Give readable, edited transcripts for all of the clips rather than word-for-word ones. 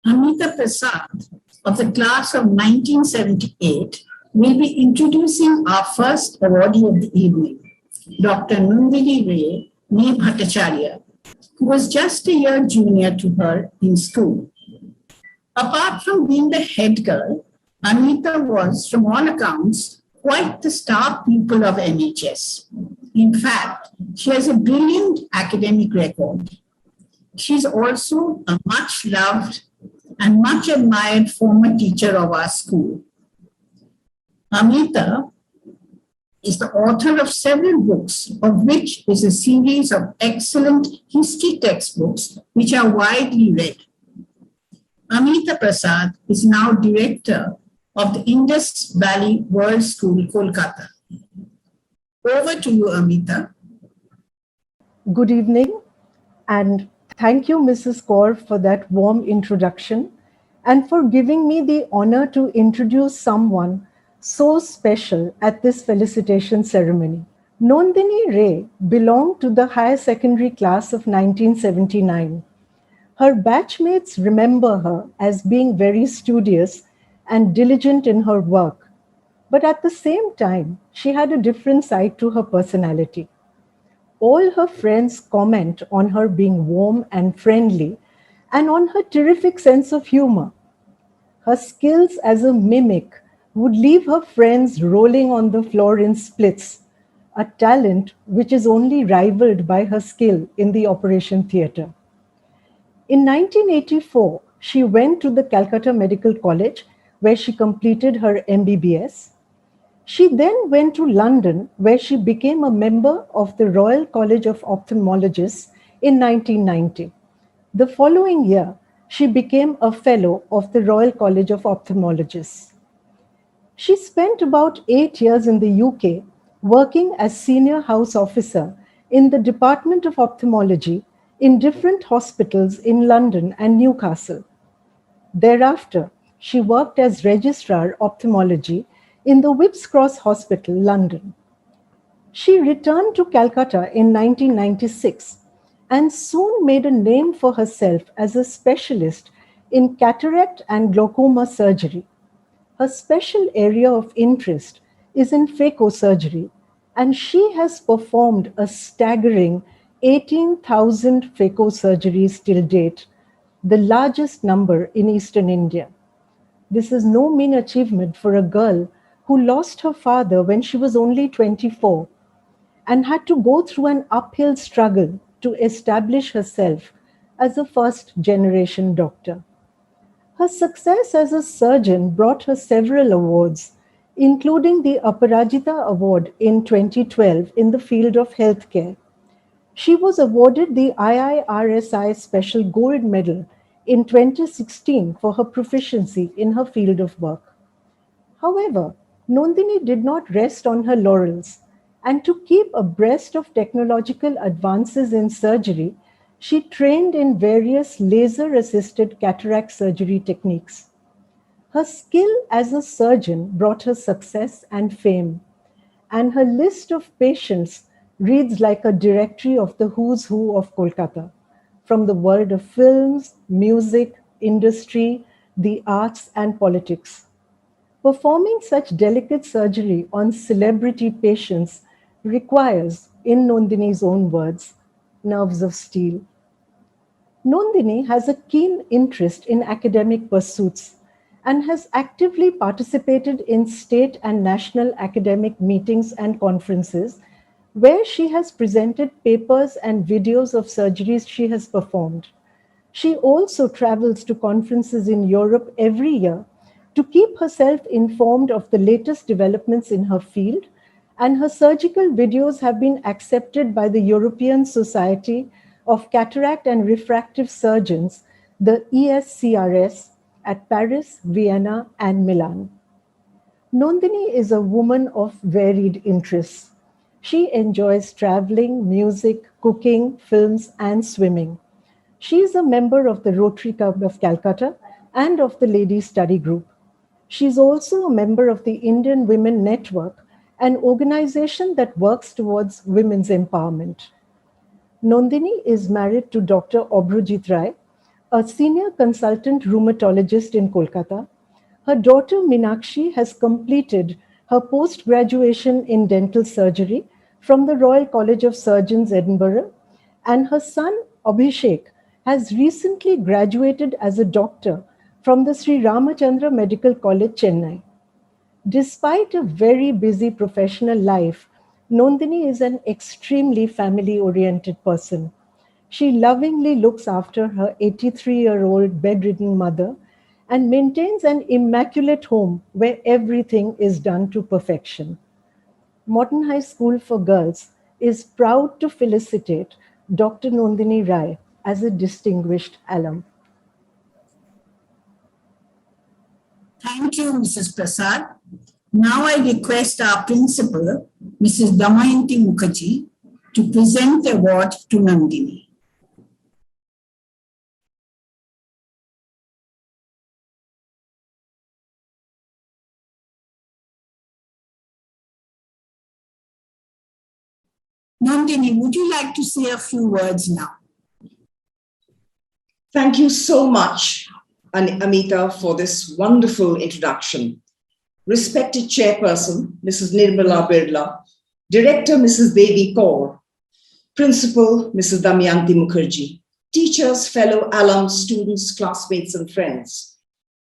Amita Prasad of the class of 1978 will be introducing our first awardee of the evening, Dr. Nandini Ray Ne Bhattacharya, who was just a year junior to her in school. Apart from being the head girl, Amita was, from all accounts, quite the star pupil of NHS. In fact, she has a brilliant academic record. She's also a much loved and much admired former teacher of our school. Amita is the author of several books, of which is a series of excellent history textbooks which are widely read. Amita Prasad is now director of the Indus Valley World School, Kolkata. Over to you, Amita. Good evening, and thank you, Mrs. Kaur, for that warm introduction and for giving me the honor to introduce someone so special at this felicitation ceremony. Nandini Ray belonged to the higher secondary class of 1979. Her batchmates remember her as being very studious and diligent in her work, but at the same time, she had a different side to her personality. All her friends comment on her being warm and friendly and on her terrific sense of humor. Her skills as a mimic would leave her friends rolling on the floor in splits, a talent which is only rivaled by her skill in the operation theatre. In 1984, she went to the Calcutta Medical College where she completed her MBBS. She then went to London where she became a member of the Royal College of Ophthalmologists in 1990. The following year, she became a fellow of the Royal College of Ophthalmologists. She spent about 8 years in the UK working as senior house officer in the Department of Ophthalmology in different hospitals in London and Newcastle. Thereafter, she worked as registrar ophthalmology in the Whipps Cross Hospital, London. She returned to Calcutta in 1996 and soon made a name for herself as a specialist in cataract and glaucoma surgery. Her special area of interest is in phacosurgery, and she has performed a staggering 18,000 phacosurgeries till date, the largest number in Eastern India. This is no mean achievement for a girl who lost her father when she was only 24 and had to go through an uphill struggle to establish herself as a first-generation doctor. Her success as a surgeon brought her several awards, including the Aparajita Award in 2012 in the field of healthcare. She was awarded the IIRSI Special Gold Medal in 2016 for her proficiency in her field of work. However, Nandini did not rest on her laurels, and to keep abreast of technological advances in surgery, she trained in various laser-assisted cataract surgery techniques. Her skill as a surgeon brought her success and fame, and her list of patients reads like a directory of the who's who of Kolkata, from the world of films, music, industry, the arts, and politics. Performing such delicate surgery on celebrity patients requires, in Nandini's own words, nerves of steel. Nandini has a keen interest in academic pursuits and has actively participated in state and national academic meetings and conferences where she has presented papers and videos of surgeries she has performed. She also travels to conferences in Europe every year to keep herself informed of the latest developments in her field, and her surgical videos have been accepted by the European Society of Cataract and Refractive Surgeons, the ESCRS, at Paris, Vienna, and Milan. Nandini is a woman of varied interests. She enjoys traveling, music, cooking, films, and swimming. She is a member of the Rotary Club of Calcutta and of the Ladies Study Group. She is also a member of the Indian Women Network, an organization that works towards women's empowerment. Nandini is married to Dr. Obrojit Rai, a senior consultant rheumatologist in Kolkata. Her daughter Meenakshi has completed her post-graduation in dental surgery from the Royal College of Surgeons, Edinburgh, and her son Abhishek has recently graduated as a doctor from the Sri Ramachandra Medical College, Chennai. Despite a very busy professional life, Nandini is an extremely family-oriented person. She lovingly looks after her 83-year-old bedridden mother and maintains an immaculate home where everything is done to perfection. Modern High School for Girls is proud to felicitate Dr. Nandini Rai as a distinguished alum. Thank you, Mrs. Prasad. Now I request our principal, Mrs. Damayanti Mukherjee, to present the award to Nandini. Nandini, would you like to say a few words now? Thank you so much, Amita, for this wonderful introduction. Respected Chairperson, Mrs. Nirmala Birla, Director, Mrs. Devi Kaur, Principal, Mrs. Damayanti Mukherjee, teachers, fellow alums, students, classmates, and friends.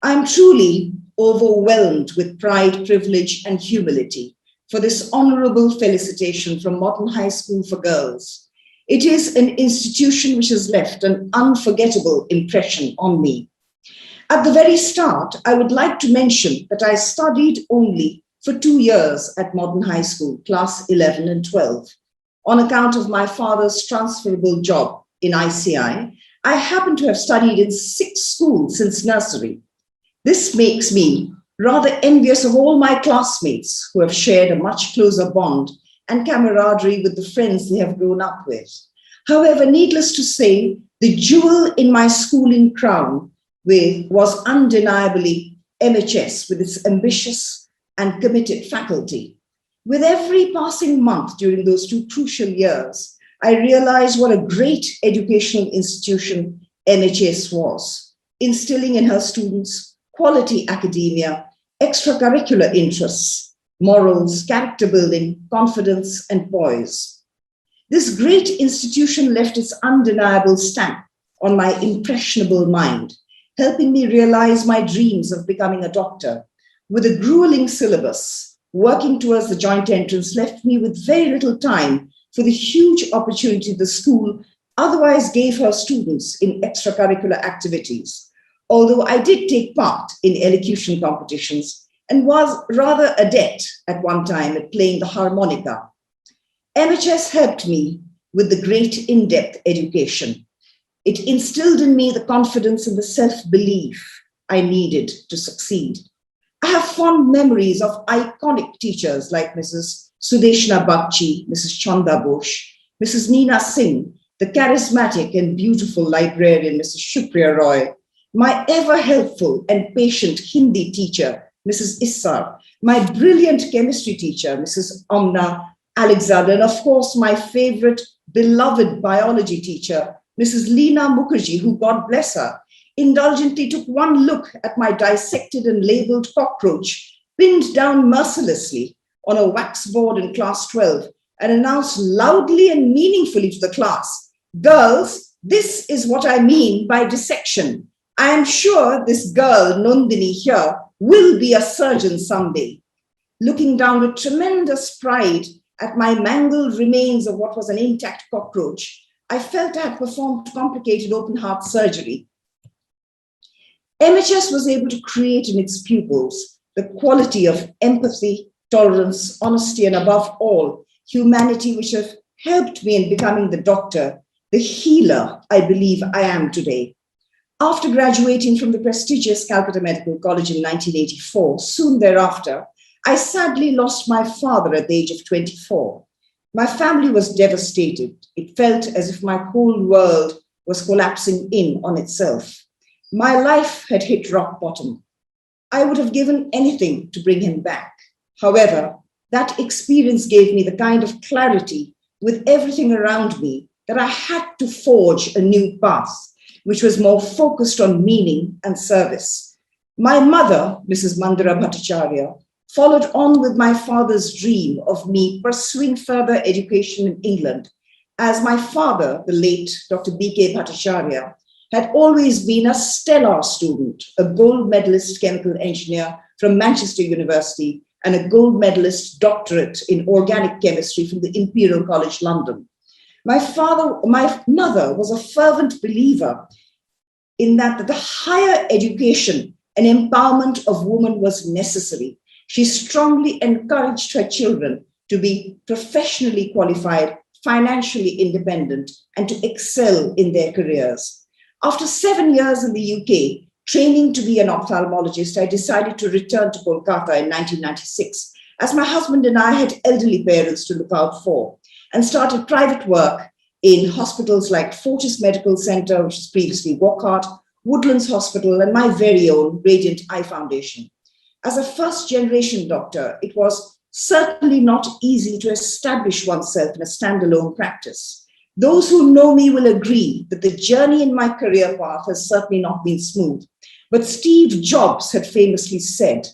I'm truly overwhelmed with pride, privilege, and humility for this honorable felicitation from Modern High School for Girls. It is an institution which has left an unforgettable impression on me. At the very start, I would like to mention that I studied only for 2 years at Modern High School, class 11 and 12. On account of my father's transferable job in ICI, I happen to have studied in 6 schools since nursery. This makes me rather envious of all my classmates who have shared a much closer bond and camaraderie with the friends they have grown up with. However, needless to say, the jewel in my schooling crown was undeniably MHS with its ambitious and committed faculty. With every passing month during those 2 crucial years, I realized what a great educational institution MHS was, instilling in her students quality academia, extracurricular interests, morals, character building, confidence, and poise. This great institution left its undeniable stamp on my impressionable mind, helping me realize my dreams of becoming a doctor. With a grueling syllabus, working towards the joint entrance left me with very little time for the huge opportunity the school otherwise gave her students in extracurricular activities. Although I did take part in elocution competitions and was rather adept at one time at playing the harmonica, MHS helped me with the great in-depth education. It instilled in me the confidence and the self-belief I needed to succeed. I have fond memories of iconic teachers like Mrs. Sudeshna Bakchi, Mrs. Chanda Bosch, Mrs. Neena Singh, the charismatic and beautiful librarian, Mrs. Shupriya Roy, my ever helpful and patient Hindi teacher, Mrs. Issar, my brilliant chemistry teacher, Mrs. Omna Alexander, and of course, my favorite beloved biology teacher, Mrs. Leena Mukherjee, who, God bless her, indulgently took one look at my dissected and labeled cockroach, pinned down mercilessly on a wax board in class 12, and announced loudly and meaningfully to the class, "Girls, this is what I mean by dissection. I am sure this girl, Nandini here, will be a surgeon someday." Looking down with tremendous pride at my mangled remains of what was an intact cockroach, I felt I had performed complicated open heart surgery. MHS was able to create in its pupils the quality of empathy, tolerance, honesty, and above all, humanity, which have helped me in becoming the doctor, the healer I believe I am today. After graduating from the prestigious Calcutta Medical College in 1984, soon thereafter, I sadly lost my father at the age of 24. My family was devastated. It felt as if my whole world was collapsing in on itself. My life had hit rock bottom. I would have given anything to bring him back. However, that experience gave me the kind of clarity with everything around me that I had to forge a new path. which was more focused on meaning and service. My mother, Mrs. Mandira Bhattacharya, followed on with my father's dream of me pursuing further education in England, as my father, the late Dr. B.K. Bhattacharya, had always been a stellar student, a gold medalist chemical engineer from Manchester University and a gold medalist doctorate in organic chemistry from the Imperial College London. My mother was a fervent believer in that the higher education and empowerment of women was necessary. She strongly encouraged her children to be professionally qualified, financially independent, and to excel in their careers. After 7 years in the UK, training to be an ophthalmologist, I decided to return to Kolkata in 1996, as my husband and I had elderly parents to look out for, and started private work in hospitals like Fortis Medical Centre, which was previously Wockhardt, Woodlands Hospital, and my very own Radiant Eye Foundation. As a first-generation doctor, it was certainly not easy to establish oneself in a standalone practice. Those who know me will agree that the journey in my career path has certainly not been smooth. But Steve Jobs had famously said,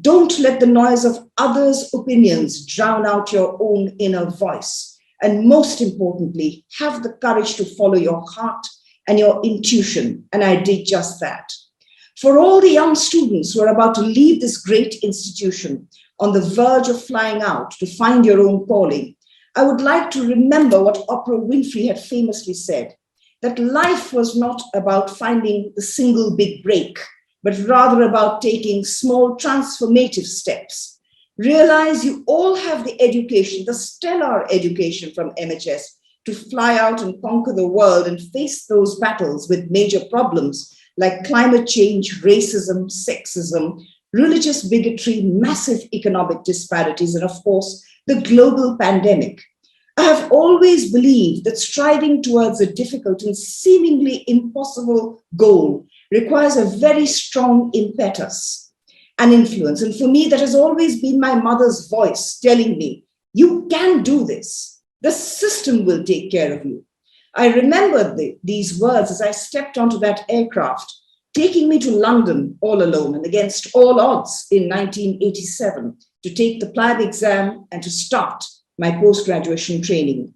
"Don't let the noise of others' opinions drown out your own inner voice. And most importantly, have the courage to follow your heart and your intuition." And I did just that. For all the young students who are about to leave this great institution on the verge of flying out to find your own calling, I would like to remember what Oprah Winfrey had famously said, that life was not about finding the single big break, but rather about taking small transformative steps. Realize you all have the education, the stellar education from MHS, to fly out and conquer the world and face those battles with major problems like climate change, racism, sexism, religious bigotry, massive economic disparities, and of course, the global pandemic. I have always believed that striving towards a difficult and seemingly impossible goal requires a very strong impetus and influence. And for me, that has always been my mother's voice telling me, "You can do this. The system will take care of you." I remember these words as I stepped onto that aircraft, taking me to London all alone and against all odds in 1987 to take the PLAB exam and to start my post-graduation training.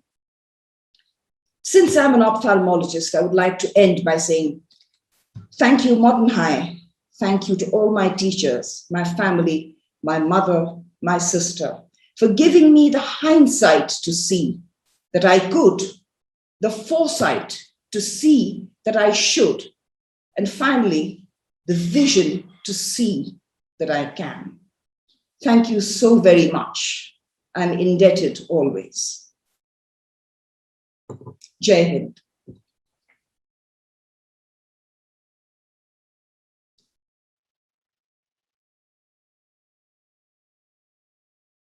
Since I'm an ophthalmologist, I would like to end by saying, thank you, Modern High. Thank you to all my teachers, my family, my mother, my sister, for giving me the hindsight to see that I could, the foresight to see that I should, and finally, the vision to see that I can. Thank you so very much. I'm indebted always. Jai Hind.